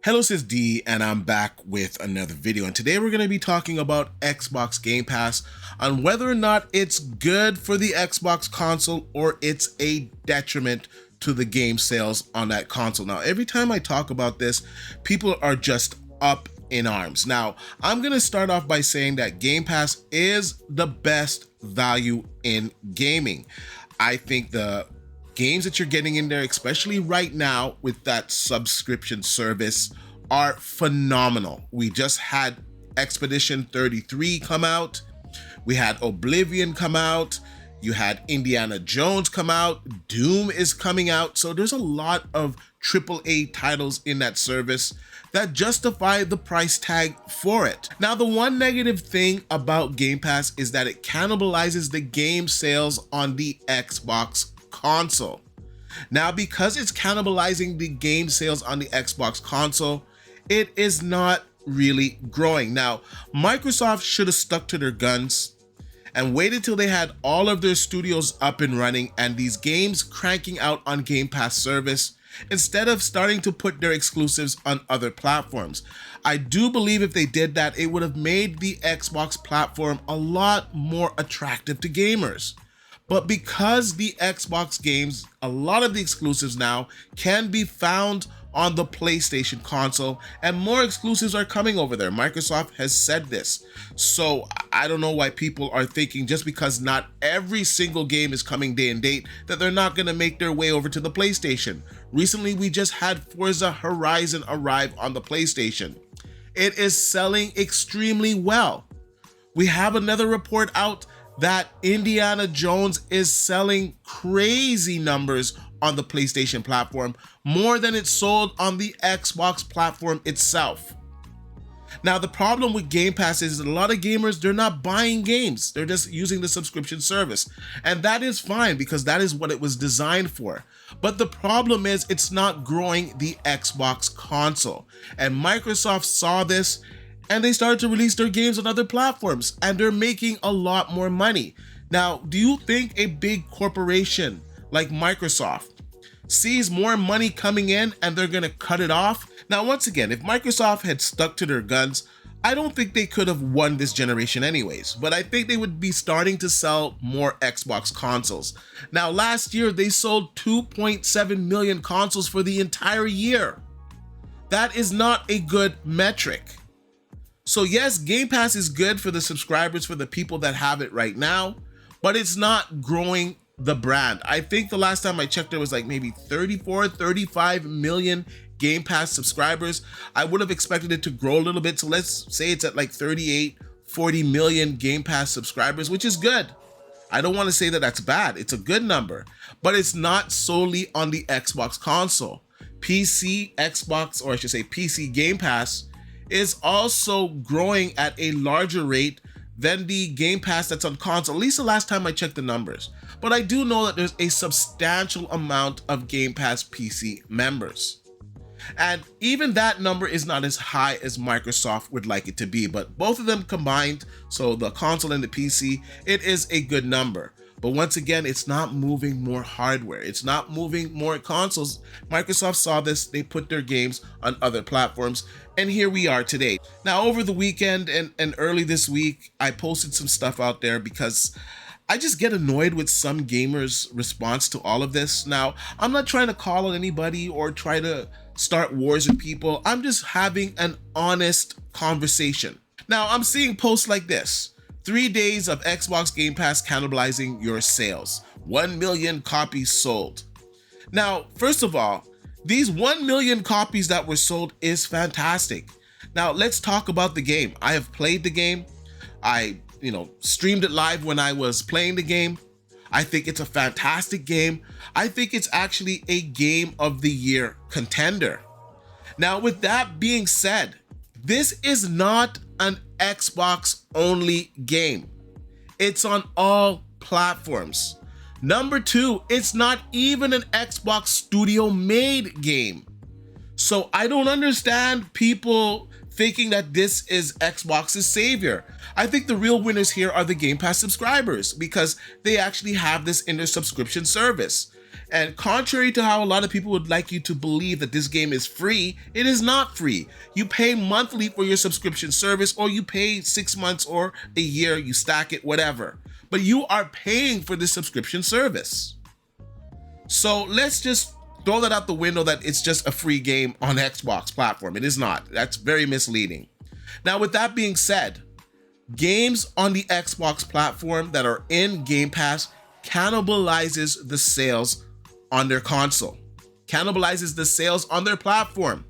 Hello, sis D, and I'm back with another video. And today we're going to be talking about Xbox Game Pass, on whether or not it's good for the Xbox console or it's a detriment to the game sales on that console. Now, every time I talk about this, people are just up in arms. Now, I'm going to start off by saying that Game Pass is the best value in gaming. I think the games that you're getting in there, especially right now with that subscription service, are phenomenal. We just had Expedition 33 come out. We had Oblivion come out. You had Indiana Jones come out. Doom is coming out. So there's a lot of AAA titles in that service that justify the price tag for it. Now, the one negative thing about Game Pass is that it cannibalizes the game sales on the Xbox console. Now, because it's cannibalizing the game sales on the Xbox console, it is not really growing. Now, Microsoft should have stuck to their guns and waited till they had all of their studios up and running and these games cranking out on Game Pass service, instead of starting to put their exclusives on other platforms. I do believe if they did that, it would have made the Xbox platform a lot more attractive to gamers. But because the Xbox games, a lot of the exclusives now can be found on the PlayStation console, and more exclusives are coming over there. Microsoft has said this. So I don't know why people are thinking just because not every single game is coming day and date that they're not going to make their way over to the PlayStation. Recently, we just had Forza Horizon arrive on the PlayStation. It is selling extremely well. We have another report out that Indiana Jones is selling crazy numbers on the PlayStation platform, more than it sold on the Xbox platform itself. Now, the problem with Game Pass is that a lot of gamers, they're not buying games. They're just using the subscription service. And that is fine because that is what it was designed for. But the problem is it's not growing the Xbox console. And Microsoft saw this and they started to release their games on other platforms, and they're making a lot more money. Now, do you think a big corporation like Microsoft sees more money coming in and they're gonna cut it off? Now, once again, if Microsoft had stuck to their guns, I don't think they could have won this generation anyways, but I think they would be starting to sell more Xbox consoles. Now, last year, they sold 2.7 million consoles for the entire year. That is not a good metric. So yes, Game Pass is good for the subscribers, for the people that have it right now, but it's not growing the brand. I think the last time I checked, there was like maybe 34, 35 million Game Pass subscribers. I would have expected it to grow a little bit. So let's say it's at like 38, 40 million Game Pass subscribers, which is good. I don't want to say that that's bad. It's a good number, but it's not solely on the Xbox console. PC, Xbox, or I should say PC Game Pass is also growing at a larger rate than the Game Pass that's on console, at least the last time I checked the numbers. But I do know that there's a substantial amount of Game Pass PC members. And even that number is not as high as Microsoft would like it to be, but both of them combined, so the console and the PC, it is a good number. But once again, it's not moving more hardware. It's not moving more consoles. Microsoft saw this, they put their games on other platforms, and here we are today. Now, over the weekend and early this week, I posted some stuff out there because I just get annoyed with some gamers' response to all of this. Now, I'm not trying to call on anybody or try to start wars with people. I'm just having an honest conversation. Now, I'm seeing posts like this. 3 days of Xbox Game Pass cannibalizing your sales. 1 million copies sold. Now, first of all, these 1 million copies that were sold is fantastic. Now, let's talk about the game. I have played the game. I, streamed it live when I was playing the game. I think it's a fantastic game. I think it's actually a Game of the Year contender. Now, with that being said, this is not an Xbox only game. It's on all platforms. Number two, it's not even an Xbox studio made game. So I don't understand people thinking that this is Xbox's savior. I think the real winners here are the Game Pass subscribers because they actually have this in their subscription service. And contrary to how a lot of people would like you to believe that this game is free, it is not free. You pay monthly for your subscription service, or you pay 6 months or a year, you stack it, whatever. But you are paying for this subscription service. So let's just throw that out the window that it's just a free game on Xbox platform. It is not. That's very misleading. Now, with that being said, games on the Xbox platform that are in Game Pass cannibalizes the sales on their console, cannibalizes the sales on their platform.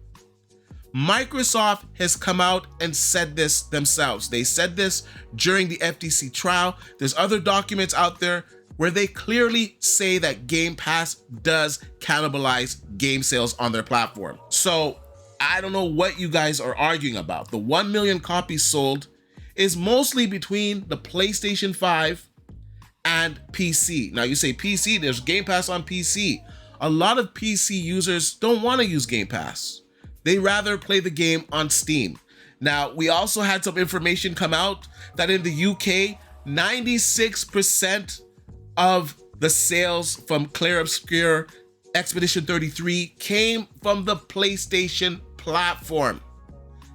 Microsoft has come out and said this themselves. They said this during the FTC trial. There's other documents out there where they clearly say that Game Pass does cannibalize game sales on their platform. So I don't know what you guys are arguing about. The 1 million copies sold is mostly between the PlayStation 5 and PC. Now you say PC, there's Game Pass on PC. A lot of PC users don't want to use Game Pass. They rather play the game on Steam. Now, we also had some information come out that in the UK, 96% of the sales from Clair Obscur Expedition 33 came from the PlayStation platform.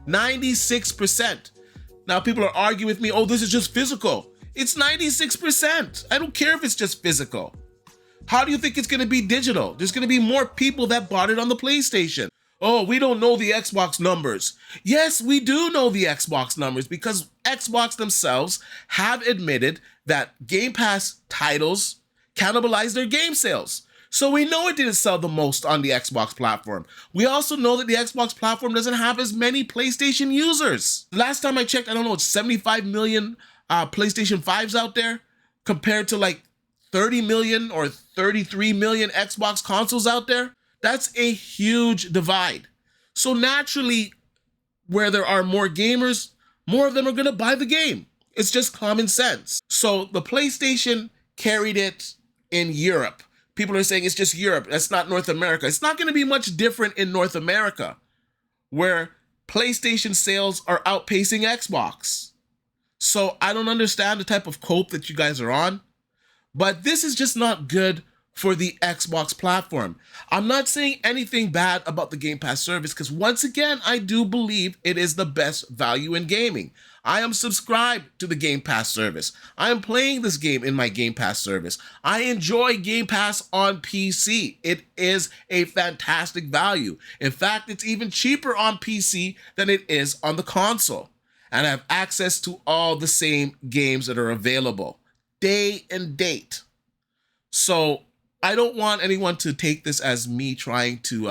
96%. Now, people are arguing with me, oh, this is just physical. It's 96%. I don't care if it's just physical. How do you think it's going to be digital? There's going to be more people that bought it on the PlayStation. Oh, we don't know the Xbox numbers. Yes, we do know the Xbox numbers because Xbox themselves have admitted that Game Pass titles cannibalize their game sales. So we know it didn't sell the most on the Xbox platform. We also know that the Xbox platform doesn't have as many PlayStation users. Last time I checked, I don't know, it's 75 million PlayStation 5s out there compared to like 30 million or 33 million Xbox consoles out there. That's a huge divide. So naturally, where there are more gamers, more of them are gonna buy the game. It's just common sense. So the PlayStation carried it in Europe. People are saying it's just Europe, that's not North America. It's not gonna be much different in North America, where PlayStation sales are outpacing Xbox. So I don't understand the type of cope that you guys are on, but this is just not good for the Xbox platform. I'm not saying anything bad about the Game Pass service because once again, I do believe it is the best value in gaming. I am subscribed to the Game Pass service. I am playing this game in my Game Pass service. I enjoy Game Pass on PC. It is a fantastic value. In fact, it's even cheaper on PC than it is on the console. And I have access to all the same games that are available, day and date. So I don't want anyone to take this as me trying to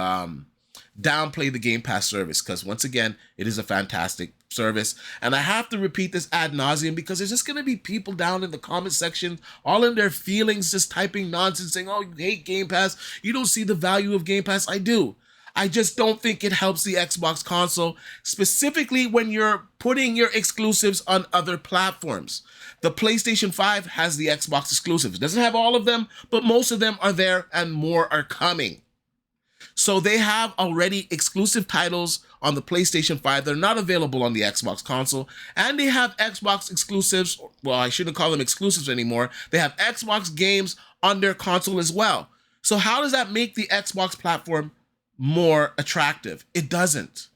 downplay the Game Pass service, because once again, it is a fantastic service. And I have to repeat this ad nauseum because there's just going to be people down in the comment section, all in their feelings, just typing nonsense, saying, oh, you hate Game Pass. You don't see the value of Game Pass. I do. I just don't think it helps the Xbox console, specifically when you're putting your exclusives on other platforms. The PlayStation 5 has the Xbox exclusives. It doesn't have all of them, but most of them are there and more are coming. So they have already exclusive titles on the PlayStation 5 that are not available on the Xbox console, and they have Xbox exclusives, well, I shouldn't call them exclusives anymore. They have Xbox games on their console as well. So how does that make the Xbox platform more attractive? It doesn't.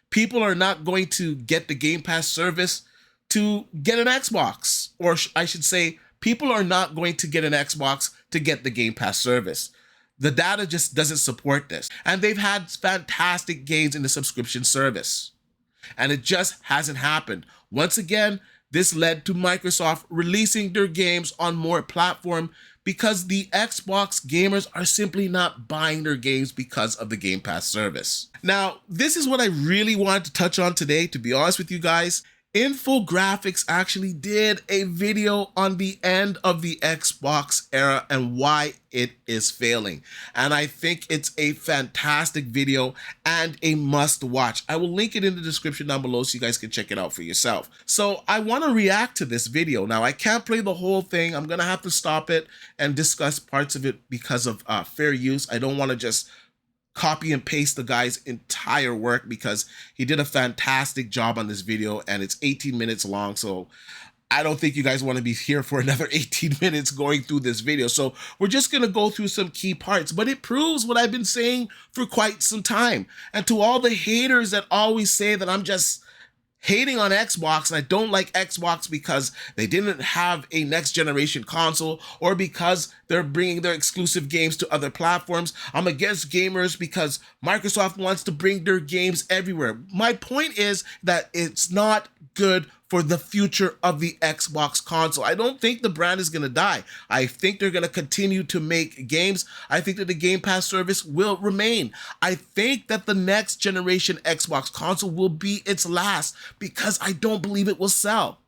People are not going to get the Game Pass service to get an Xbox, or I should say, people are not going to get an Xbox to get the Game Pass service. The data just doesn't support this. And they've had fantastic gains in the subscription service. And it just hasn't happened. Once again, this led to Microsoft releasing their games on more platform because the Xbox gamers are simply not buying their games because of the Game Pass service. Now, this is what I really wanted to touch on today, to be honest with you guys. Infographics actually did a video on the end of the Xbox era and why it is failing. And I think it's a fantastic video and a must watch. I will link it in the description down below so you guys can check it out for yourself. So I want to react to this video. Now, I can't play the whole thing. I'm going to have to stop it and discuss parts of it because of fair use. I don't want to just copy and paste the guy's entire work because he did a fantastic job on this video and it's 18 minutes long. So I don't think you guys want to be here for another 18 minutes going through this video. So we're just going to go through some key parts, but it proves what I've been saying for quite some time. And to all the haters that always say that I'm just hating on Xbox and I don't like Xbox because they didn't have a next generation console or because they're bringing their exclusive games to other platforms. I'm against gamers because Microsoft wants to bring their games everywhere. My point is that it's not good for the future of the Xbox console. I don't think the brand is going to die. I think they're going to continue to make games. I think that the Game Pass service will remain. I think that the next generation Xbox console will be its last because I don't believe it will sell.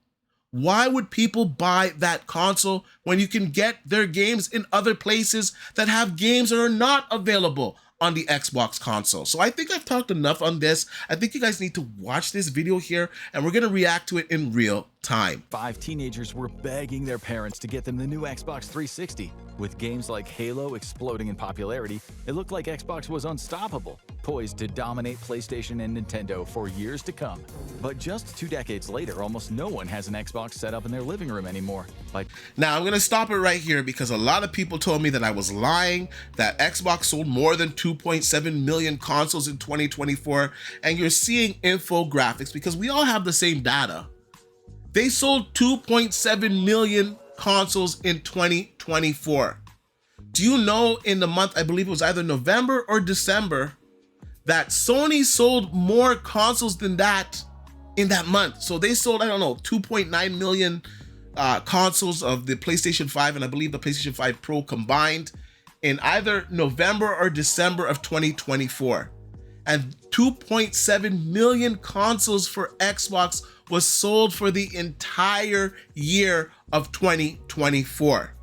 Why would people buy that console when you can get their games in other places that have games that are not available on the Xbox console? So I think I've talked enough on this. I think you guys need to watch this video here and we're going to react to it in real time. 5 teenagers were begging their parents to get them the new Xbox 360. With games like Halo exploding in popularity, it looked like Xbox was unstoppable, poised to dominate PlayStation and Nintendo for years to come. But just 2 decades later, almost no one has an Xbox set up in their living room anymore. Now I'm going to stop it right here because a lot of people told me that I was lying, that Xbox sold more than 2.7 million consoles in 2024, and you're seeing Infographics because we all have the same data. They sold 2.7 million consoles in 2024. Do you know in the month, I believe it was either November or December, that Sony sold more consoles than that in that month? So they sold, I don't know, 2.9 million consoles of the PlayStation 5 and I believe the PlayStation 5 Pro combined in either November or December of 2024. And 2.7 million consoles for Xbox was sold for the entire year of 2024.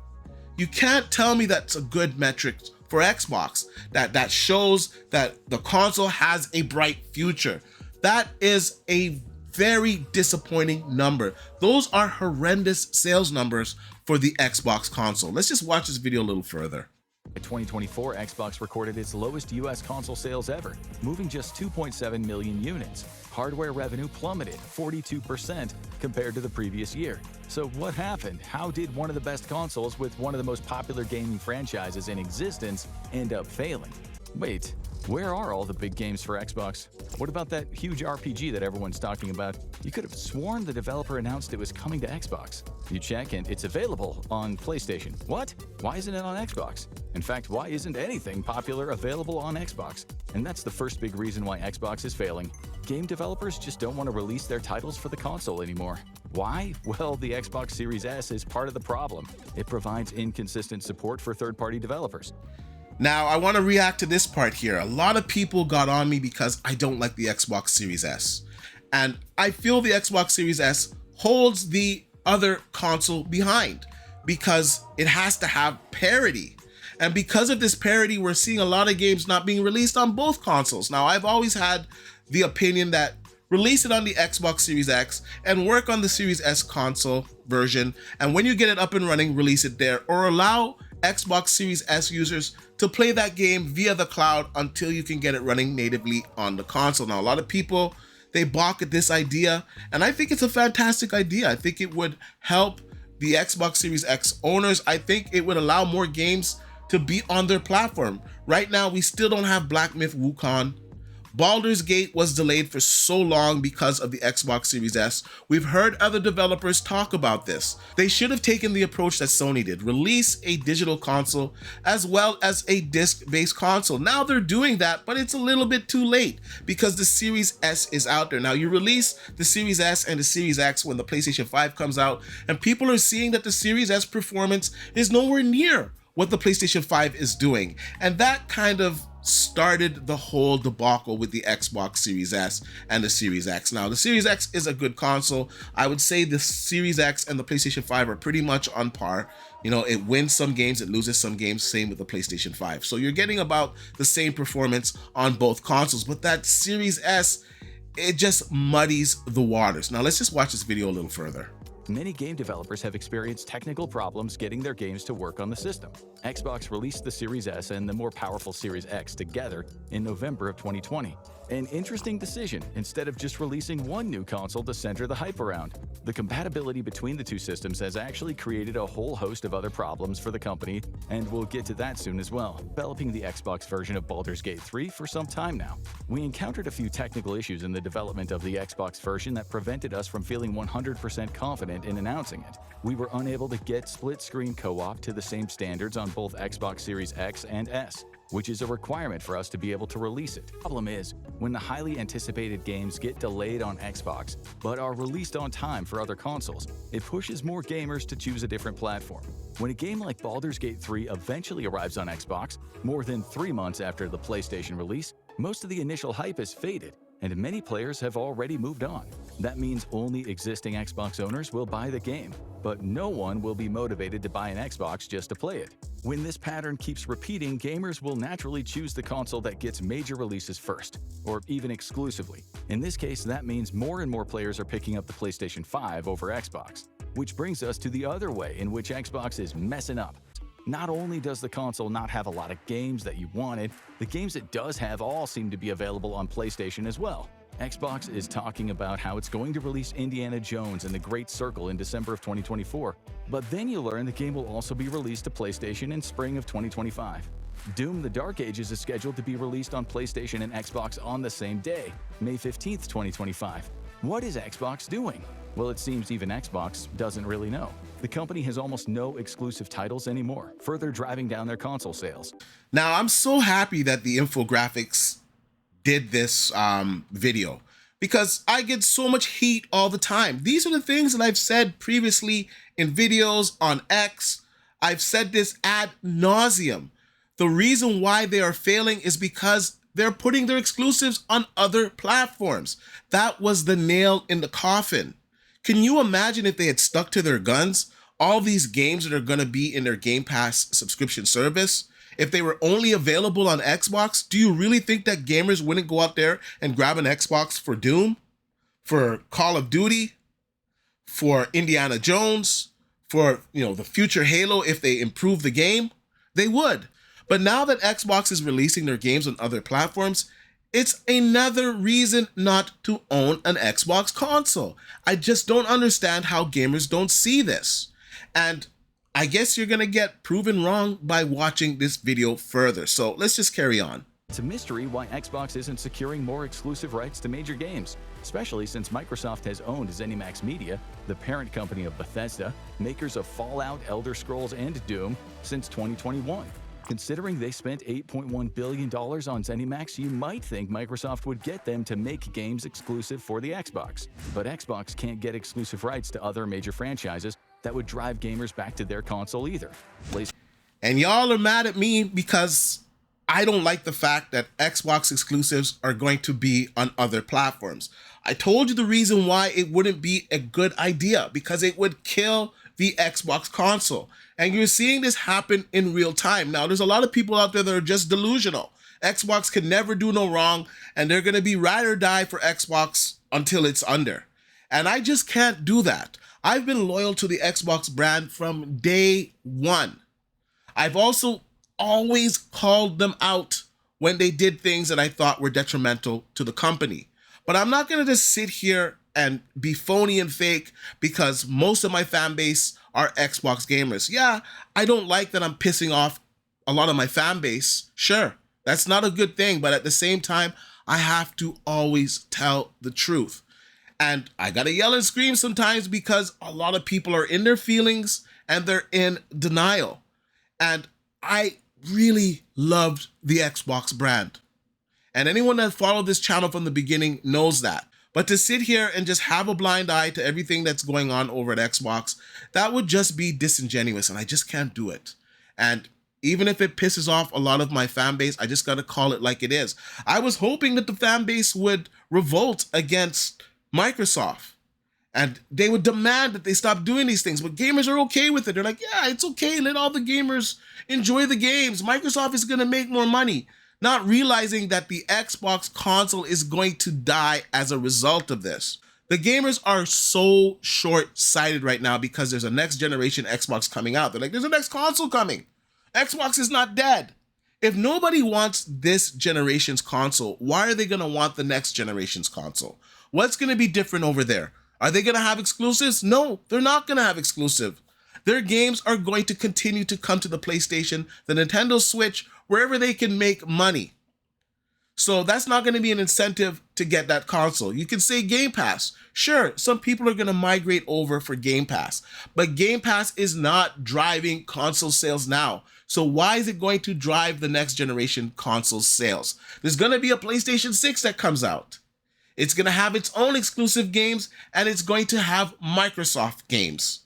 You can't tell me that's a good metric for Xbox, that shows that the console has a bright future. That is a very disappointing number. Those are horrendous sales numbers for the Xbox console. Let's just watch this video a little further. In 2024, Xbox recorded its lowest US console sales ever, moving just 2.7 million units. Hardware revenue plummeted 42% compared to the previous year. So what happened? How did one of the best consoles with one of the most popular gaming franchises in existence end up failing? Wait, where are all the big games for Xbox? What about that huge RPG that everyone's talking about? You could have sworn the developer announced it was coming to Xbox. You check and it's available on PlayStation. What? Why isn't it on Xbox? In fact, why isn't anything popular available on Xbox? And that's the first big reason why Xbox is failing. Game developers just don't want to release their titles for the console anymore. Why? Well, the Xbox Series S is part of the problem. It provides inconsistent support for third-party developers. Now, I want to react to this part here. A lot of people got on me because I don't like the Xbox Series S. And I feel the Xbox Series S holds the other console behind because it has to have parity. And because of this parity, we're seeing a lot of games not being released on both consoles. Now, I've always had the opinion that release it on the Xbox Series X and work on the Series S console version. And when you get it up and running, release it there, or allow Xbox Series S users to play that game via the cloud until you can get it running natively on the console. Now, a lot of people, they balk at this idea, and I think it's a fantastic idea. I think it would help the Xbox Series X owners. I think it would allow more games to be on their platform. Right now, we still don't have Black Myth Wukong. Baldur's Gate was delayed for so long because of the Xbox Series S. We've heard other developers talk about this. They should have taken the approach that Sony did, release a digital console as well as a disc-based console. Now they're doing that, but it's a little bit too late because the Series S is out there. Now you release the Series S and the Series X when the PlayStation 5 comes out, and people are seeing that the Series S performance is nowhere near what the PlayStation 5 is doing. And that kind of started the whole debacle with the Xbox Series S and the Series X. Now, the Series X is a good console. I would say the Series X and the PlayStation 5 are pretty much on par. You know, it wins some games, it loses some games, same with the PlayStation 5. So you're getting about the same performance on both consoles, but that Series S, it just muddies the waters. Now, let's just watch this video a little further. Many game developers have experienced technical problems getting their games to work on the system. Xbox released the Series S and the more powerful Series X together in November of 2020. An interesting decision, instead of just releasing one new console to center the hype around. The compatibility between the two systems has actually created a whole host of other problems for the company, and we'll get to that soon as well. Developing the Xbox version of Baldur's Gate 3 for some time now. We encountered a few technical issues in the development of the Xbox version that prevented us from feeling 100% confident in announcing it. We were unable to get split-screen co-op to the same standards on both Xbox Series X and S, which is a requirement for us to be able to release it. The problem is, when the highly anticipated games get delayed on Xbox, but are released on time for other consoles, it pushes more gamers to choose a different platform. When a game like Baldur's Gate 3 eventually arrives on Xbox, more than 3 months after the PlayStation release, most of the initial hype has faded, and many players have already moved on. That means only existing Xbox owners will buy the game, but no one will be motivated to buy an Xbox just to play it. When this pattern keeps repeating, gamers will naturally choose the console that gets major releases first, or even exclusively. In this case, that means more and more players are picking up the PlayStation 5 over Xbox. Which brings us to the other way in which Xbox is messing up. Not only does the console not have a lot of games that you wanted, the games it does have all seem to be available on PlayStation as well. Xbox is talking about how it's going to release Indiana Jones and the Great Circle in December of 2024, but then you learn the game will also be released to PlayStation in spring of 2025. Doom: The Dark Ages is scheduled to be released on PlayStation and Xbox on the same day, May 15, 2025. What is Xbox doing? Well, it seems even Xbox doesn't really know. The company has almost no exclusive titles anymore, further driving down their console sales. Now, I'm so happy that the Infographics did this video, because I get so much heat all the time. These are the things that I've said previously in videos on X. I've said this ad nauseum. The reason why they are failing is because they're putting their exclusives on other platforms. That was the nail in the coffin. Can you imagine if they had stuck to their guns? All these games that are going to be in their Game Pass subscription service, if they were only available on Xbox, do you really think that gamers wouldn't go out there and grab an Xbox for Doom, for Call of Duty, for Indiana Jones, for the future Halo if they improve the game? They would. But now that Xbox is releasing their games on other platforms, it's another reason not to own an Xbox console. I just don't understand how gamers don't see this. And I guess you're going to get proven wrong by watching this video further. So let's just carry on. It's a mystery why Xbox isn't securing more exclusive rights to major games, especially since Microsoft has owned ZeniMax Media, the parent company of Bethesda, makers of Fallout, Elder Scrolls, and Doom, since 2021. Considering they spent $8.1 billion on ZeniMax, you might think Microsoft would get them to make games exclusive for the Xbox. But Xbox can't get exclusive rights to other major franchises that would drive gamers back to their console either. And y'all are mad at me because I don't like the fact that Xbox exclusives are going to be on other platforms. I told you the reason why it wouldn't be a good idea, because it would kill the Xbox console. And you're seeing this happen in real time. Now, there's a lot of people out there that are just delusional. Xbox can never do no wrong, and they're going to be ride or die for Xbox until it's under. And I just can't do that. I've been loyal to the Xbox brand from day one. I've also always called them out when they did things that I thought were detrimental to the company. But I'm not going to just sit here and be phony and fake, because most of my fan base are Xbox gamers. Yeah, I don't like that I'm pissing off a lot of my fan base. Sure, that's not a good thing, but at the same time, I have to always tell the truth. And I gotta yell and scream sometimes because a lot of people are in their feelings and they're in denial. And I really loved the Xbox brand. And anyone that followed this channel from the beginning knows that. But to sit here and just have a blind eye to everything that's going on over at Xbox, that would just be disingenuous, and I just can't do it. And even if it pisses off a lot of my fan base, I just gotta call it like it is. I was hoping that the fan base would revolt against Microsoft and they would demand that they stop doing these things, but gamers are okay with it. They're like, yeah, it's okay, let all the gamers enjoy the games. Microsoft is gonna make more money. Not realizing that the Xbox console is going to die as a result of this. The gamers are so short-sighted right now because there's a next generation Xbox coming out. They're like, there's a next console coming. Xbox is not dead. If nobody wants this generation's console, why are they going to want the next generation's console? What's going to be different over there? Are they going to have exclusives? No, they're not going to have exclusive. Their games are going to continue to come to the PlayStation, the Nintendo Switch, wherever they can make money. So that's not going to be an incentive to get that console. You can say Game Pass. Sure, some people are going to migrate over for Game Pass, but Game Pass is not driving console sales now. So why is it going to drive the next generation console sales? There's going to be a PlayStation 6 that comes out. It's going to have its own exclusive games, and it's going to have Microsoft games.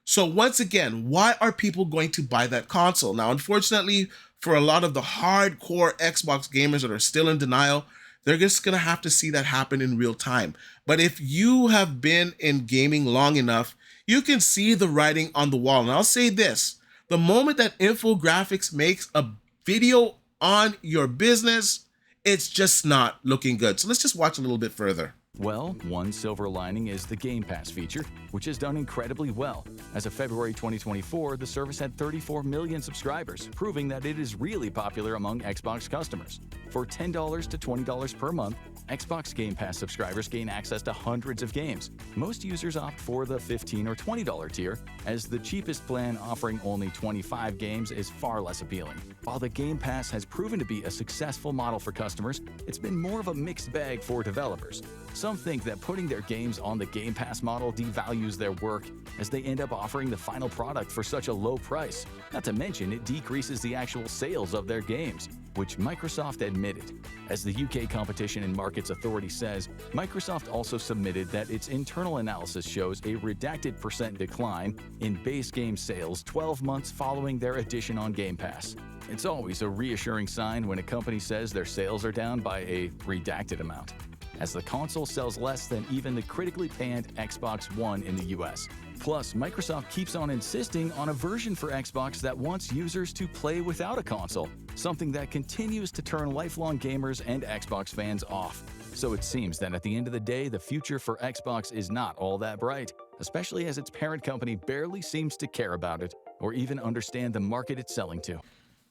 So once again, why are people going to buy that console? Now, unfortunately, for a lot of the hardcore Xbox gamers that are still in denial, they're just going to have to see that happen in real time. But if you have been in gaming long enough, you can see the writing on the wall. And I'll say this, the moment that Infographics makes a video on your business, it's just not looking good. So let's just watch a little bit further. Well, one silver lining is the Game Pass feature, which has done incredibly well. As of February 2024, the service had 34 million subscribers, proving that it is really popular among Xbox customers. For $10 to $20 per month, Xbox Game Pass subscribers gain access to hundreds of games. Most users opt for the $15 or $20 tier, as the cheapest plan offering only 25 games is far less appealing. While the Game Pass has proven to be a successful model for customers, it's been more of a mixed bag for developers. Some think that putting their games on the Game Pass model devalues their work, as they end up offering the final product for such a low price. Not to mention, it decreases the actual sales of their games, which Microsoft admitted. As the UK Competition and Markets Authority says, Microsoft also submitted that its internal analysis shows a redacted % decline in base game sales 12 months following their addition on Game Pass. It's always a reassuring sign when a company says their sales are down by a redacted amount, as the console sells less than even the critically panned Xbox One in the US. Plus, Microsoft keeps on insisting on a version for Xbox that wants users to play without a console, something that continues to turn lifelong gamers and Xbox fans off. So it seems that at the end of the day, the future for Xbox is not all that bright, especially as its parent company barely seems to care about it or even understand the market it's selling to.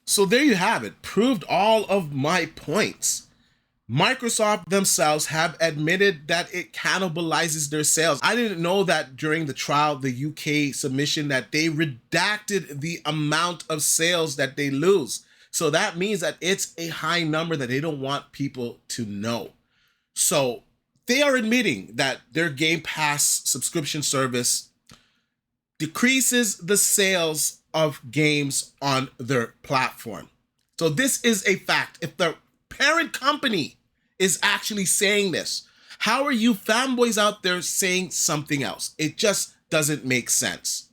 So there you have it, proved all of my points. Microsoft themselves have admitted that it cannibalizes their sales. I didn't know that during the trial, the UK submission, that they redacted the amount of sales that they lose. So that means that it's a high number that they don't want people to know. So they are admitting that their Game Pass subscription service decreases the sales of games on their platform. So this is a fact. If the parent company is actually saying this, how are you fanboys out there saying something else? It just doesn't make sense.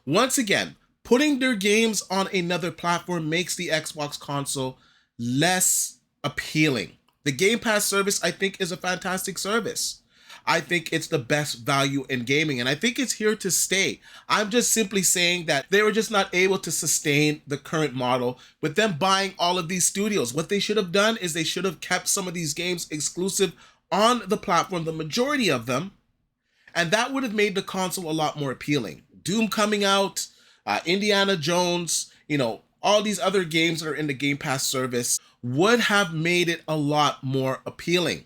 Once again, putting their games on another platform makes the Xbox console less appealing. The Game Pass service, I think, is a fantastic service. I think it's the best value in gaming, and I think it's here to stay. I'm just simply saying that they were just not able to sustain the current model with them buying all of these studios. What they should have done is they should have kept some of these games exclusive on the platform, the majority of them, and that would have made the console a lot more appealing. Doom coming out, Indiana Jones, all these other games that are in the Game Pass service would have made it a lot more appealing.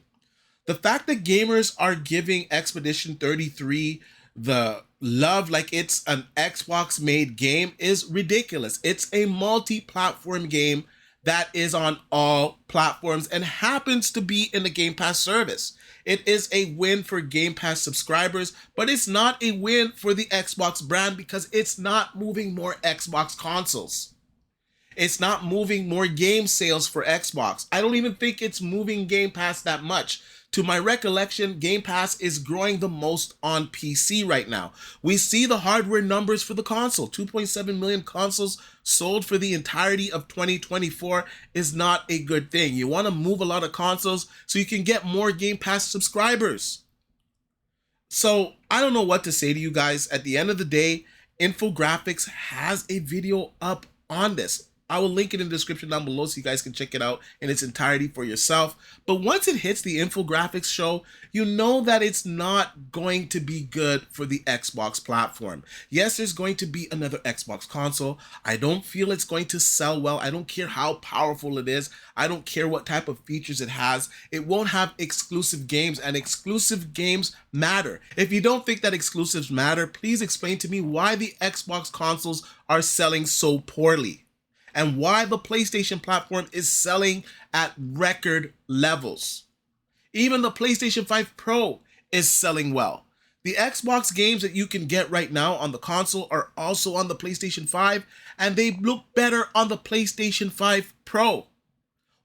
The fact that gamers are giving Expedition 33 the love like it's an Xbox-made game is ridiculous. It's a multi-platform game that is on all platforms and happens to be in the Game Pass service. It is a win for Game Pass subscribers, but it's not a win for the Xbox brand because it's not moving more Xbox consoles. It's not moving more game sales for Xbox. I don't even think it's moving Game Pass that much. To my recollection, Game Pass is growing the most on PC right now. We see the hardware numbers for the console. 2.7 million consoles sold for the entirety of 2024 is not a good thing. You want to move a lot of consoles so you can get more Game Pass subscribers. So I don't know what to say to you guys. At the end of the day, Infographics has a video up on this. I will link it in the description down below so you guys can check it out in its entirety for yourself. But once it hits the Infographics Show, you know that it's not going to be good for the Xbox platform. Yes, there's going to be another Xbox console. I don't feel it's going to sell well. I don't care how powerful it is. I don't care what type of features it has. It won't have exclusive games, and exclusive games matter. If you don't think that exclusives matter, please explain to me why the Xbox consoles are selling so poorly, and why the PlayStation platform is selling at record levels. Even the PlayStation 5 Pro is selling well. The Xbox games that you can get right now on the console are also on the PlayStation 5, and they look better on the PlayStation 5 Pro.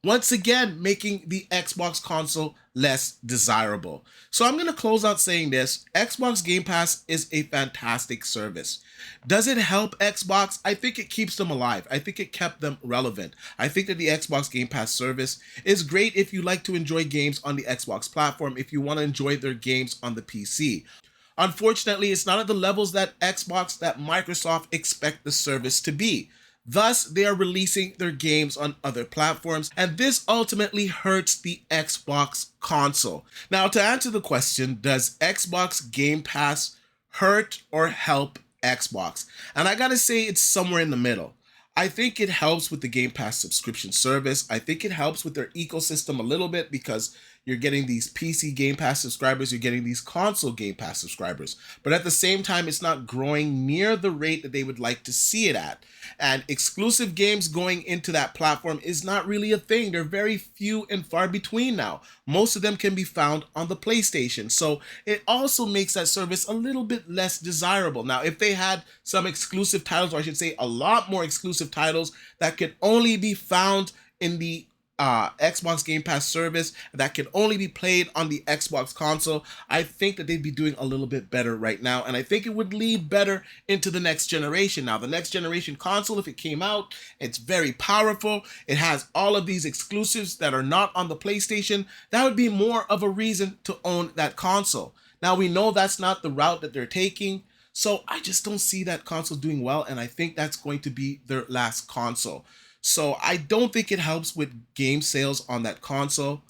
Once again, making the Xbox console less desirable. So I'm going to close out saying this: Xbox Game Pass is a fantastic service. Does it help Xbox? I think it keeps them alive. I think it kept them relevant. I think that the Xbox Game Pass service is great if you like to enjoy games on the Xbox platform, if you want to enjoy their games on the PC. Unfortunately, it's not at the levels that Xbox, that Microsoft expect the service to be. Thus, they are releasing their games on other platforms, and this ultimately hurts the Xbox console. Now, to answer the question, does Xbox Game Pass hurt or help Xbox? And I gotta say, it's somewhere in the middle. I think it helps with the Game Pass subscription service. I think it helps with their ecosystem a little bit because you're getting these PC Game Pass subscribers, you're getting these console Game Pass subscribers. But at the same time, it's not growing near the rate that they would like to see it at. And exclusive games going into that platform is not really a thing. They're very few and far between now. Most of them can be found on the PlayStation. So it also makes that service a little bit less desirable. Now, if they had some exclusive titles, or I should say a lot more exclusive titles that could only be found in the Xbox Game Pass service, that can only be played on the Xbox console, I think that they'd be doing a little bit better right now, and I think it would lead better into the next generation. Now, the next generation console, if it came out, it's very powerful. It has all of these exclusives that are not on the PlayStation. That would be more of a reason to own that console. Now, we know that's not the route that they're taking, so I just don't see that console doing well, and I think that's going to be their last console. So I don't think it helps with game sales on that console.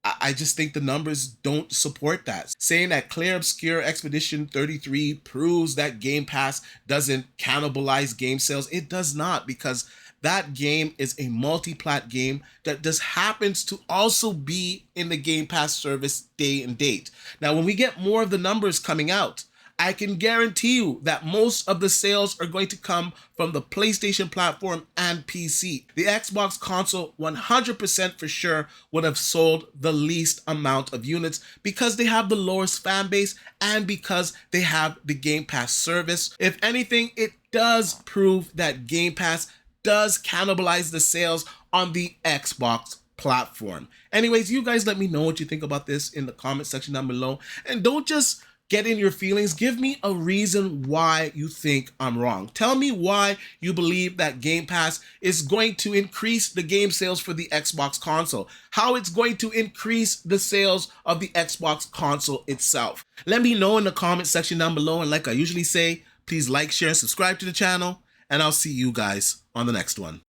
I just think the numbers don't support that. Saying that Clear Obscure Expedition 33 proves that Game Pass doesn't cannibalize game sales, it does not, because that game is a multi-plat game that just happens to also be in the Game Pass service day and date. Now, when we get more of the numbers coming out, I can guarantee you that most of the sales are going to come from the PlayStation platform and PC. The Xbox console 100% for sure would have sold the least amount of units because they have the lowest fan base and because they have the Game Pass service. If anything, it does prove that Game Pass does cannibalize the sales on the Xbox platform. Anyways, you guys let me know what you think about this in the comment section down below, and don't just get in your feelings. Give me a reason why you think I'm wrong. Tell me why you believe that Game Pass is going to increase the game sales for the Xbox console, how it's going to increase the sales of the Xbox console itself. Let me know in the comment section down below, and like I usually say, please like, share, and subscribe to the channel, and I'll see you guys on the next one.